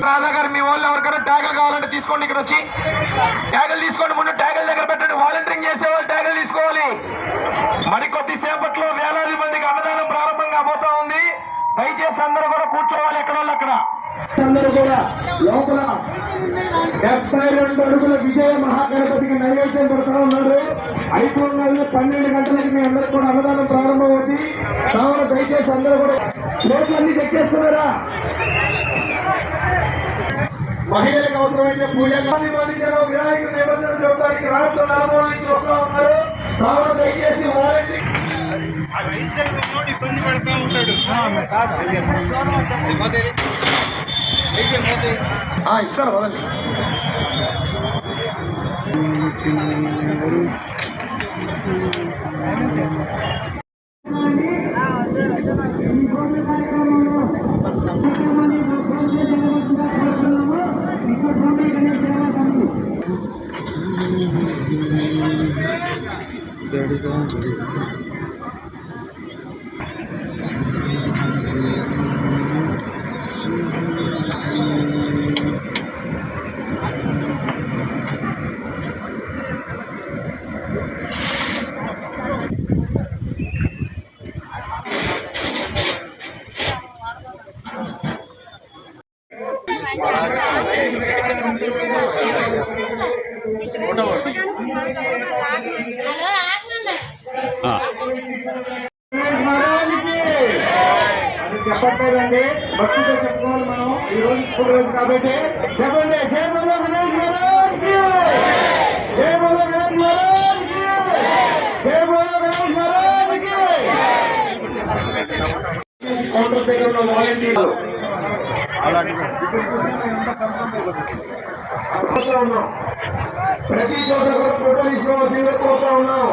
రాధాగారు మీ వాళ్ళు ఎవరికైనా ట్యాగులు కావాలంటే తీసుకోండి. ఇక్కడ వచ్చి ట్యాగులు తీసుకోండి. ముందు ట్యాగుల దగ్గర పెట్టండి. వాలంటీరింగ్ చేసే వాళ్ళు ట్యాగులు తీసుకోవాలి. మరికొద్ది సేపట్లో వేలాది మందికి అన్నదానం ప్రారంభం కాబోతా ఉంది. దయచేసి అందరూ కూడా కూర్చోవాలి. ఎక్కడ వాళ్ళు అక్కడ అందరూ కూడా లోపల 72 అడుగుల విజయ మహాగణపతికి నైవేద్యం పెడతా ఉన్నారు. 12 గంటలకి మీ అందరూ కూడా అన్నదానం ప్రారంభం అవుతుంది. కావున దయచేసి అందరూ కూడా లోపలన్నీ చెక్ చేస్తున్నారా? మహిళలకు అవసరమైతే పూజ వినాయకుడు నిబంధనలు చూడడానికి రాష్ట్ర నలుమూల నుంచి వస్తూ ఉన్నారు. కావున దయచేసి ఇబ్బంది పడుతూ ఉంటాడు. ఇస్తారు వదండి. చెప్పట్లేదండి, భక్తితో చెప్పుకోవాలి మనం. ఈ రోజు స్కూల్ రోజు కాబట్టి చెప్పండి. జై బోలో గణేష్ మహారాజ్ కి, జై బోలో గణేష్ మహారాజ్ కి, జై బోలో గణేష్ మహారాజ్ కి. కౌంటర్ దగ్గరలో వాలంటీర్లు ప్రతి చోట కూడా ఫోటో తీసుకోవాల్సిందిగా కోరుతా ఉన్నాం.